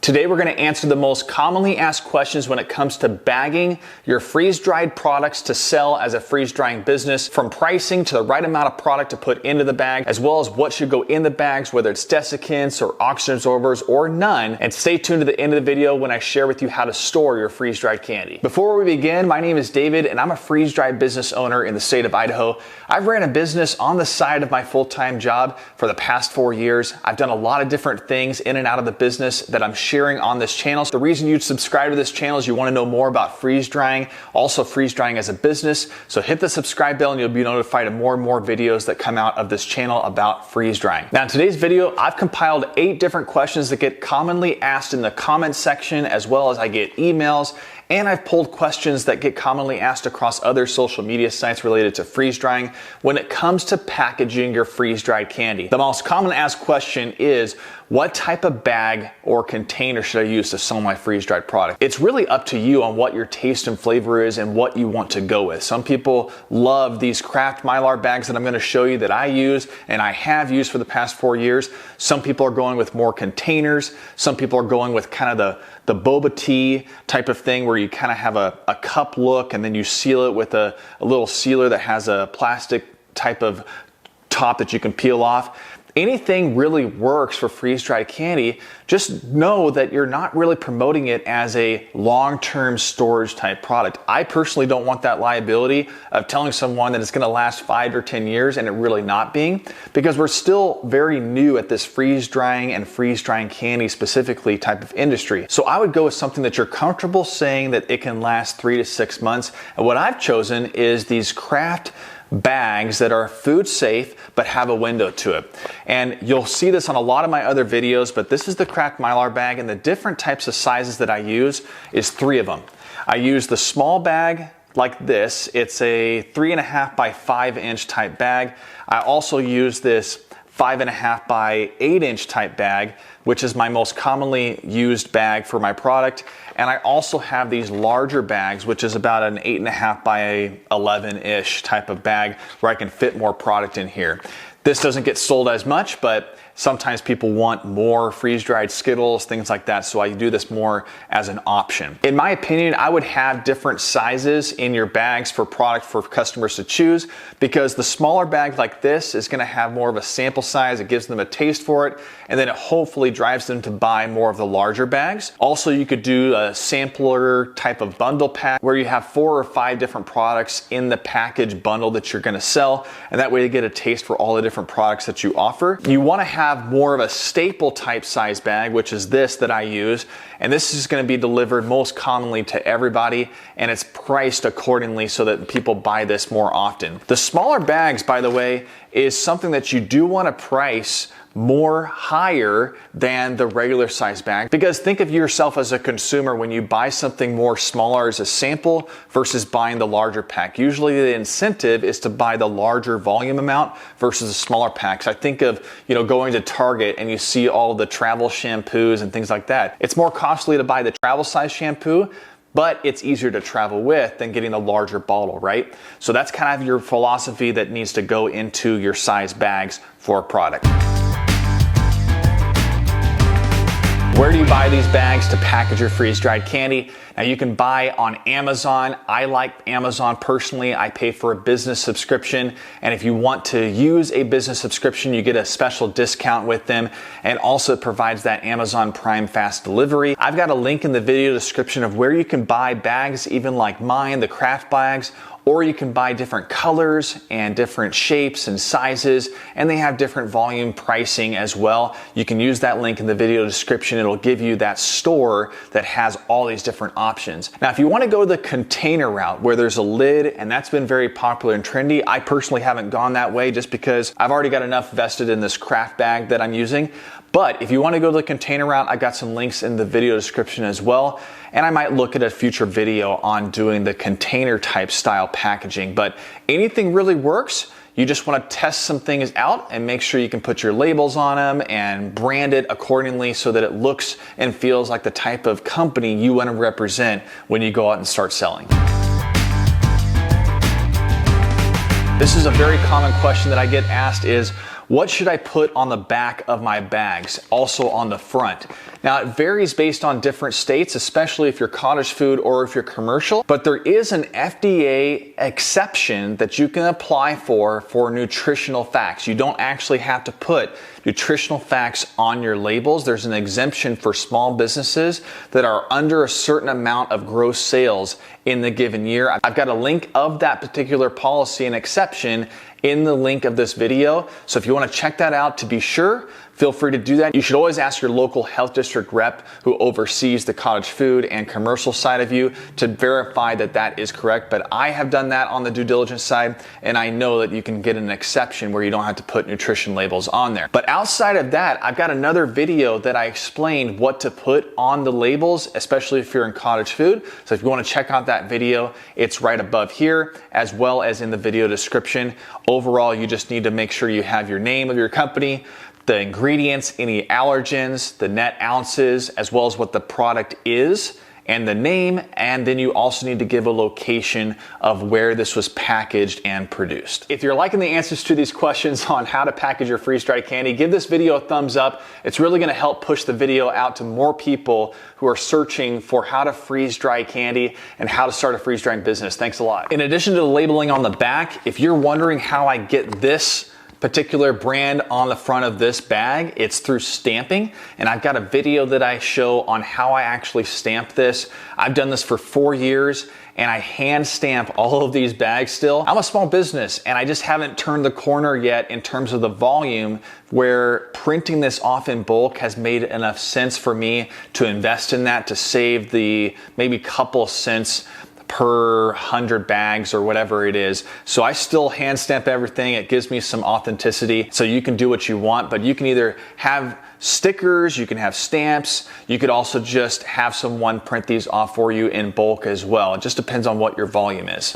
Today we're going to answer the most commonly asked questions when it comes to bagging your freeze-dried products to sell as a freeze-drying business, from pricing to the right amount of product to put into the bag, as well as what should go in the bags, whether it's desiccants or oxygen absorbers or none. And stay tuned to the end of the video when I share with you how to store your freeze-dried candy. Before we begin, my name is David and I'm a freeze-dried business owner in the state of Idaho. I've ran a business on the side of my full-time job for the past 4 years. I've done a lot of different things in and out of the business that I'm sharing on this channel. So the reason you'd subscribe to this channel is you want to know more about freeze drying, also freeze drying as a business. So hit the subscribe bell and you'll be notified of more and more videos that come out of this channel about freeze drying. Now in today's video, I've compiled 8 different questions that get commonly asked in the comment section, as well as I get emails. And I've pulled questions that get commonly asked across other social media sites related to freeze drying when it comes to packaging your freeze-dried candy. The most common asked question is, what type of bag or container should I use to sell my freeze-dried product? It's really up to you on what your taste and flavor is and what you want to go with. Some people love these craft Mylar bags that I'm going to show you that I use and I have used for the past 4 years. Some people are going with more containers. Some people are going with kind of the boba tea type of thing where you kind of have a cup look and then you seal it with a little sealer that has a plastic type of top that you can peel off. Anything really works for freeze-dried candy. Just know that you're not really promoting it as a long-term storage type product. I personally don't want that liability of telling someone that it's going to last 5 or 10 years and it really not being, because we're still very new at this freeze-drying and freeze-drying candy specifically type of industry. So I would go with something that you're comfortable saying that it can last 3 to 6 months. And what I've chosen is these craft bags that are food safe but have a window to it. And you'll see this on a lot of my other videos, but this is the craft Mylar bag, and the different types of sizes that I use is 3 of them. I use the small bag like this. It's a 3.5 by 5 inch type bag. I also use this 5.5 by 8 inch type bag, which is my most commonly used bag for my product. And I also have these larger bags, which is about an 8.5 by 11-ish type of bag where I can fit more product in here. This doesn't get sold as much, but sometimes people want more freeze-dried Skittles, things like that, so I do this more as an option. In my opinion, I would have different sizes in your bags for product for customers to choose, because the smaller bag like this is gonna have more of a sample size, it gives them a taste for it, and then it hopefully drives them to buy more of the larger bags. Also, you could do a sampler type of bundle pack where you have 4 or 5 different products in the package bundle that you're gonna sell, and that way you get a taste for all the different products that you offer. You wanna have more of a staple type size bag, which is this that I use, and this is going to be delivered most commonly to everybody, and it's priced accordingly so that people buy this more often. The smaller bags, by the way, is something that you do want to price more higher than the regular size bag, because think of yourself as a consumer when you buy something more smaller as a sample versus buying the larger pack. Usually the incentive is to buy the larger volume amount versus the smaller packs. I think of, going to Target and you see all the travel shampoos and things like that. It's more costly to buy the travel size shampoo, but it's easier to travel with than getting the larger bottle, right? So that's kind of your philosophy that needs to go into your size bags for a product. Where do you buy these bags to package your freeze-dried candy? Now you can buy on Amazon. I like Amazon personally. I pay for a business subscription, and if you want to use a business subscription, you get a special discount with them, and also it provides that Amazon Prime fast delivery. I've got a link in the video description of where you can buy bags, even like mine, the craft bags, or you can buy different colors and different shapes and sizes, and they have different volume pricing as well. You can use that link in the video description. It'll give you that store that has all these different options. Now, if you want to go the container route where there's a lid, and that's been very popular and trendy, I personally haven't gone that way just because I've already got enough vested in this craft bag that I'm using. But if you want to go the container route, I've got some links in the video description as well. And I might look at a future video on doing the container type style packaging. But anything really works. You just want to test some things out and make sure you can put your labels on them and brand it accordingly so that it looks and feels like the type of company you want to represent when you go out and start selling. This is a very common question that I get asked is, what should I put on the back of my bags, also on the front? Now, it varies based on different states, especially if you're cottage food or if you're commercial, but there is an FDA exception that you can apply for nutritional facts. You don't actually have to put nutritional facts on your labels. There's an exemption for small businesses that are under a certain amount of gross sales in the given year. I've got a link of that particular policy and exception in the link of this video. So if you want to check that out to be sure, feel free to do that. You should always ask your local health district rep who oversees the cottage food and commercial side of you to verify that that is correct. But I have done that on the due diligence side, and I know that you can get an exception where you don't have to put nutrition labels on there. But outside of that, I've got another video that I explain what to put on the labels, especially if you're in cottage food. So if you want to check out that video, it's right above here, as well as in the video description. Overall, you just need to make sure you have your name of your company, the ingredients, any allergens, the net ounces, as well as what the product is and the name, and then you also need to give a location of where this was packaged and produced. If you're liking the answers to these questions on how to package your freeze-dried candy, give this video a thumbs up. It's really gonna help push the video out to more people who are searching for how to freeze-dry candy and how to start a freeze-drying business. Thanks a lot. In addition to the labeling on the back, if you're wondering how I get this particular brand on the front of this bag, it's through stamping, and I've got a video that I show on how I actually stamp this. I've done this for 4 years, and I hand stamp all of these bags still. I'm a small business, and I just haven't turned the corner yet in terms of the volume where printing this off in bulk has made enough sense for me to invest in that, to save the maybe couple cents per 100 bags or whatever it is. So I still hand stamp everything. It gives me some authenticity. So you can do what you want, but you can either have stickers, you can have stamps, you could also just have someone print these off for you in bulk as well. It just depends on what your volume is.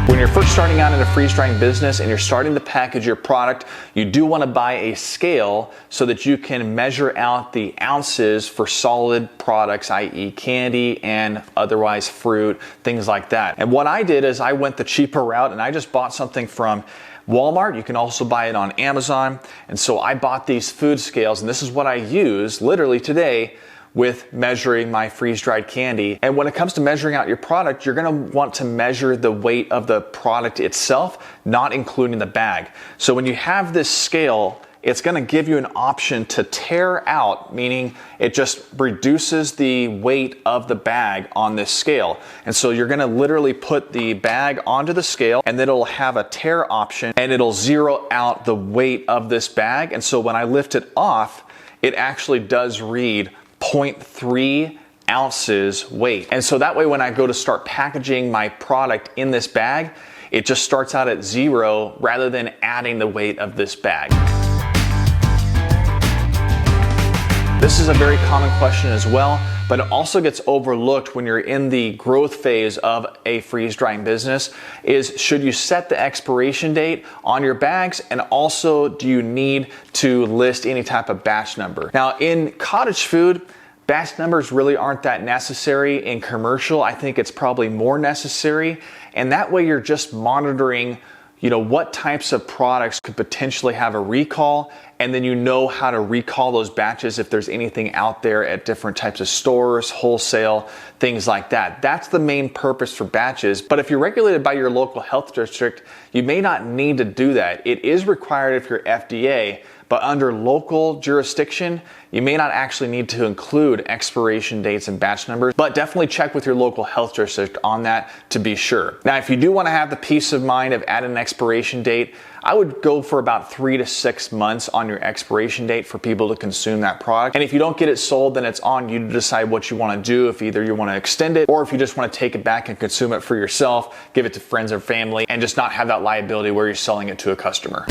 When you're first starting out in a freeze-drying business and you're starting to package your product, you do want to buy a scale so that you can measure out the ounces for solid products, i.e. candy and otherwise fruit, things like that. And what I did is I went the cheaper route and I just bought something from Walmart. You can also buy it on Amazon. And so I bought these food scales, and this is what I use literally today with measuring my freeze-dried candy. And when it comes to measuring out your product, you're gonna want to measure the weight of the product itself, not including the bag. So when you have this scale, it's gonna give you an option to tear out, meaning it just reduces the weight of the bag on this scale. And so you're gonna literally put the bag onto the scale, and then it'll have a tear option, and it'll zero out the weight of this bag. And so when I lift it off, it actually does read 0.3 ounces weight. And so that way when I go to start packaging my product in this bag, it just starts out at 0 rather than adding the weight of this bag. This is a very common question as well, but it also gets overlooked when you're in the growth phase of a freeze-drying business, is should you set the expiration date on your bags, and also do you need to list any type of batch number? Now in cottage food, batch numbers really aren't that necessary. In commercial, I think it's probably more necessary, and that way you're just monitoring what types of products could potentially have a recall, and then you know how to recall those batches if there's anything out there at different types of stores, wholesale, things like that. That's the main purpose for batches. But if you're regulated by your local health district, you may not need to do that. It is required if you're FDA, but under local jurisdiction, you may not actually need to include expiration dates and batch numbers, but definitely check with your local health district on that to be sure. Now, if you do want to have the peace of mind of adding an expiration date, I would go for about 3 to 6 months on your expiration date for people to consume that product. And if you don't get it sold, then it's on you to decide what you want to do. If either you want to extend it, or if you just want to take it back and consume it for yourself, give it to friends or family, and just not have that liability where you're selling it to a customer.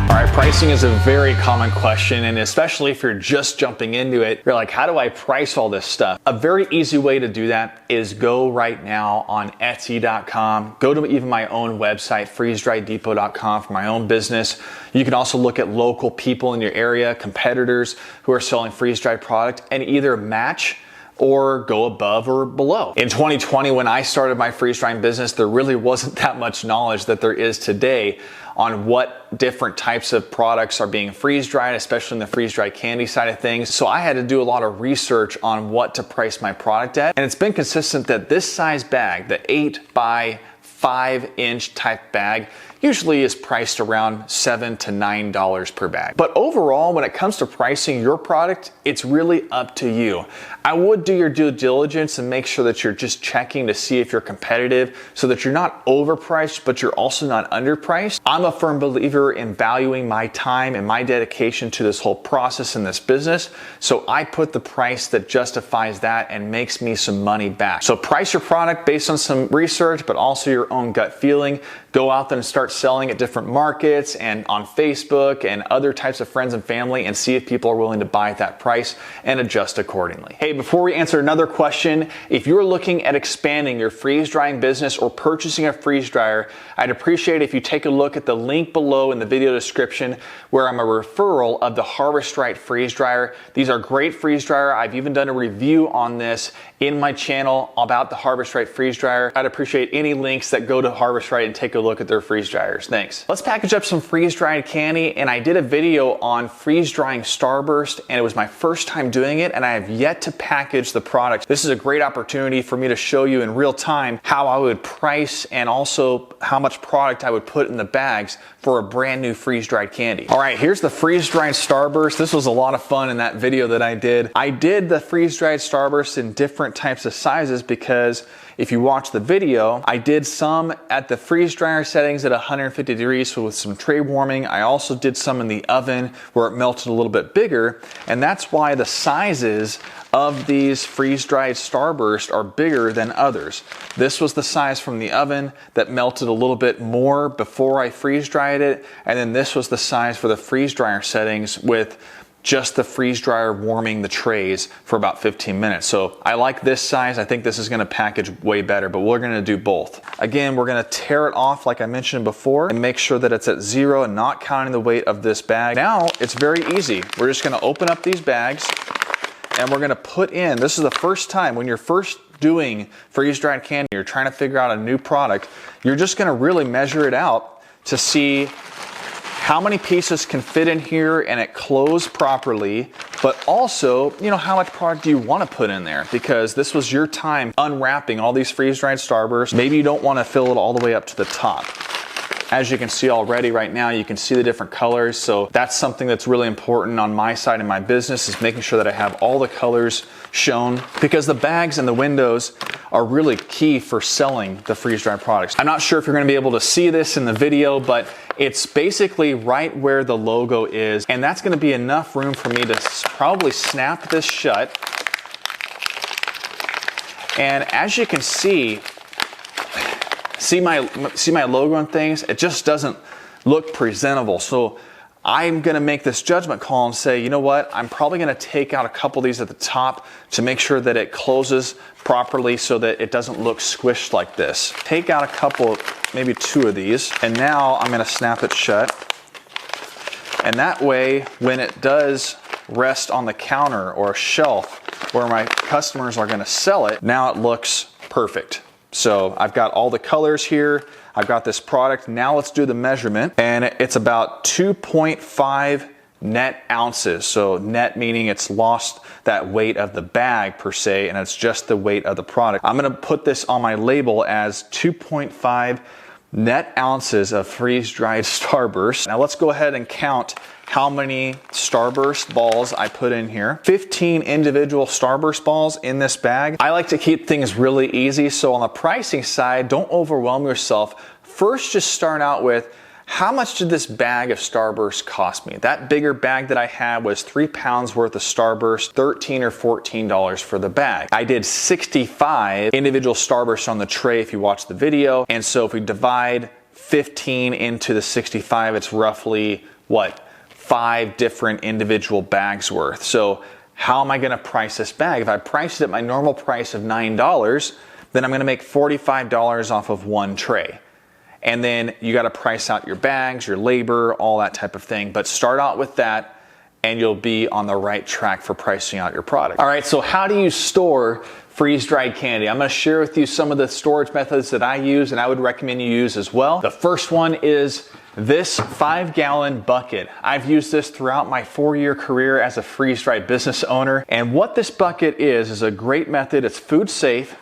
All right, pricing is a very common question, and especially if you're just jumping into it, you're like, how do I price all this stuff? A very easy way to do that is go right now on Etsy.com, go to even my own website, freezedrydepot.com, for my own business. You can also look at local people in your area, competitors who are selling freeze-dried product, and either match or go above or below. In 2020, when I started my freeze drying business, there really wasn't that much knowledge that there is today on what different types of products are being freeze dried, especially in the freeze dried candy side of things. So I had to do a lot of research on what to price my product at. And it's been consistent that this size bag, the 8 by 5-inch type bag, usually is priced around $7 to $9 per bag. But overall, when it comes to pricing your product, it's really up to you. I would do your due diligence and make sure that you're just checking to see if you're competitive so that you're not overpriced, but you're also not underpriced. I'm a firm believer in valuing my time and my dedication to this whole process in this business. So I put the price that justifies that and makes me some money back. So price your product based on some research, but also your own gut feeling. Go out there and start selling at different markets and on Facebook and other types of friends and family and see if people are willing to buy at that price and adjust accordingly. Hey, before we answer another question, if you're looking at expanding your freeze drying business or purchasing a freeze dryer, I'd appreciate if you take a look at the link below in the video description where I'm a referral of the Harvest Right freeze dryer. These are great freeze dryer. I've even done a review on this in my channel about the Harvest Right freeze dryer. I'd appreciate any links that go to Harvest Right and take a look at their freeze dryers. Thanks. Let's package up some freeze dried candy, and I did a video on freeze drying Starburst, and it was my first time doing it, and I have yet to package the product. This is a great opportunity for me to show you in real time how I would price and also how much product I would put in the bags for a brand new freeze dried candy. All right, here's the freeze dried Starburst. This was a lot of fun in that video that I did. I did the freeze dried Starburst in different types of sizes because if you watch the video, I did some at the freeze dryer settings at 150 degrees, so with some tray warming. I also did some in the oven where it melted a little bit bigger, and that's why the sizes of these freeze dried Starburst are bigger than others. This was the size from the oven that melted a little bit more before I freeze dried it, and then this was the size for the freeze dryer settings with just the freeze dryer warming the trays for about 15 minutes. So I like this size. I think this is gonna package way better, but we're gonna do both. Again, we're gonna tear it off like I mentioned before and make sure that it's at 0 and not counting the weight of this bag. Now it's very easy. We're just gonna open up these bags and we're gonna put in, this is the first time when you're first doing freeze dried candy, you're trying to figure out a new product, you're just gonna really measure it out to see how many pieces can fit in here and it close properly, but also, you know, how much product do you want to put in there? Because this was your time unwrapping all these freeze-dried Starbursts. Maybe you don't want to fill it all the way up to the top. As you can see already right now, you can see the different colors. So that's something that's really important on my side in my business, is making sure that I have all the colors shown, because the bags and the windows are really key for selling the freeze-dried products. I'm not sure if you're gonna be able to see this in the video, but it's basically right where the logo is, and that's gonna be enough room for me to probably snap this shut. And as you can see my logo and things, it just doesn't look presentable. So I'm gonna make this judgment call and say, you know what, I'm probably gonna take out a couple of these at the top to make sure that it closes properly so that it doesn't look squished like this. Take out a couple, maybe 2 of these, and now I'm gonna snap it shut. And that way, when it does rest on the counter or a shelf where my customers are gonna sell it, now it looks perfect. So I've got all the colors here. I've got this product. Now let's do the measurement. And it's about 2.5 net ounces. So net meaning it's lost that weight of the bag per se, and it's just the weight of the product. I'm gonna put this on my label as 2.5 net ounces of freeze-dried Starburst. Now let's go ahead and count how many Starburst balls I put in here. 15 individual Starburst balls in this bag. I like to keep things really easy, so on the pricing side, don't overwhelm yourself. First, just start out with, how much did this bag of Starburst cost me? That bigger bag that I had was 3 pounds worth of Starburst, $13 or $14 for the bag. I did 65 individual Starbursts on the tray if you watch the video, and so if we divide 15 into the 65, it's roughly, what, 5 different individual bags worth. So how am I gonna price this bag? If I price it at my normal price of $9, then I'm gonna make $45 off of 1 tray. And then you gotta price out your bags, your labor, all that type of thing. But start out with that and you'll be on the right track for pricing out your product. All right, so how do you store freeze-dried candy? I'm gonna share with you some of the storage methods that I use and I would recommend you use as well. The first one is this 5-gallon bucket. I've used this throughout my 4-year career as a freeze-dried business owner. And what this bucket is a great method. It's food safe.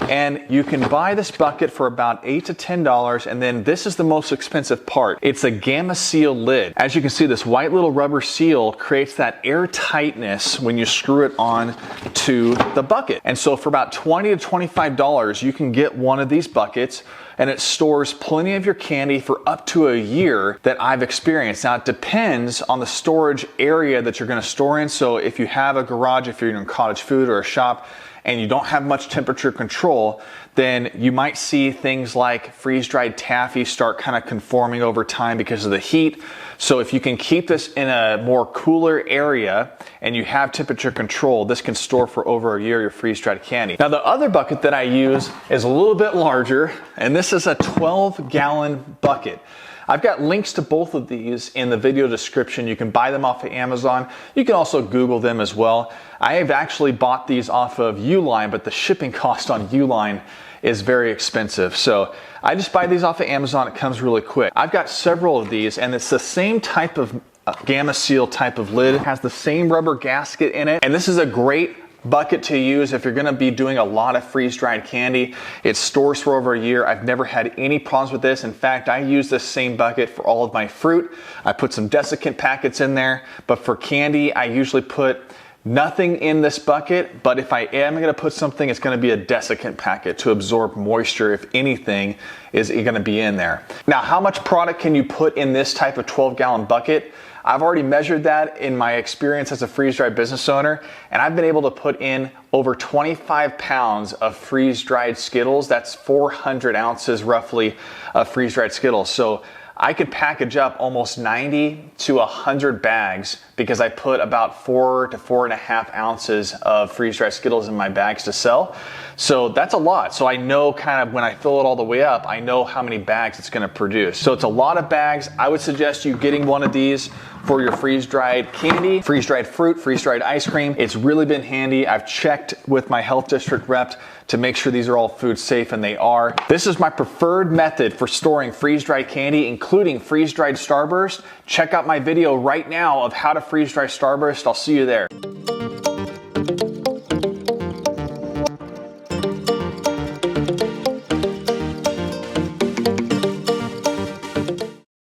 And you can buy this bucket for about $8 to $10. And then this is the most expensive part. It's a Gamma Seal lid. As you can see, this white little rubber seal creates that air tightness when you screw it on to the bucket. And so for about $20 to $25, you can get one of these buckets, and it stores plenty of your candy for up to a year that I've experienced. Now, it depends on the storage area that you're gonna store in. So if you have a garage, if you're in cottage food or a shop, and you don't have much temperature control, then you might see things like freeze-dried taffy start kind of conforming over time because of the heat. So if you can keep this in a more cooler area and you have temperature control, this can store for over a year your freeze-dried candy. Now, the other bucket that I use is a little bit larger, and this is a 12-gallon bucket. I've got links to both of these in the video description. You can buy them off of Amazon. You can also Google them as well. I have actually bought these off of ULine, but the shipping cost on ULine is very expensive. So I just buy these off of Amazon. It comes really quick. I've got several of these, and it's the same type of Gamma Seal type of lid. It has the same rubber gasket in it, and this is a great bucket to use if you're gonna be doing a lot of freeze-dried candy. It stores for over a year. I've never had any problems with this. In fact, I use this same bucket for all of my fruit. I put some desiccant packets in there, but for candy, I usually put nothing in this bucket, but if I am gonna put something, it's gonna be a desiccant packet to absorb moisture, if anything is gonna be in there. Now, how much product can you put in this type of 12-gallon bucket? I've already measured that in my experience as a freeze-dried business owner, and I've been able to put in over 25 pounds of freeze-dried Skittles. That's 400 ounces roughly of freeze-dried Skittles. So I could package up almost 90 to 100 bags because I put about 4 to 4.5 ounces of freeze-dried Skittles in my bags to sell. So that's a lot. So I know kind of when I fill it all the way up, I know how many bags it's gonna produce. So it's a lot of bags. I would suggest you getting one of these for your freeze-dried candy, freeze-dried fruit, freeze-dried ice cream. It's really been handy. I've checked with my health district rep to make sure these are all food safe, and they are. This is my preferred method for storing freeze-dried candy, including freeze-dried Starburst. Check out my video right now of how to freeze-dry Starburst. I'll see you there.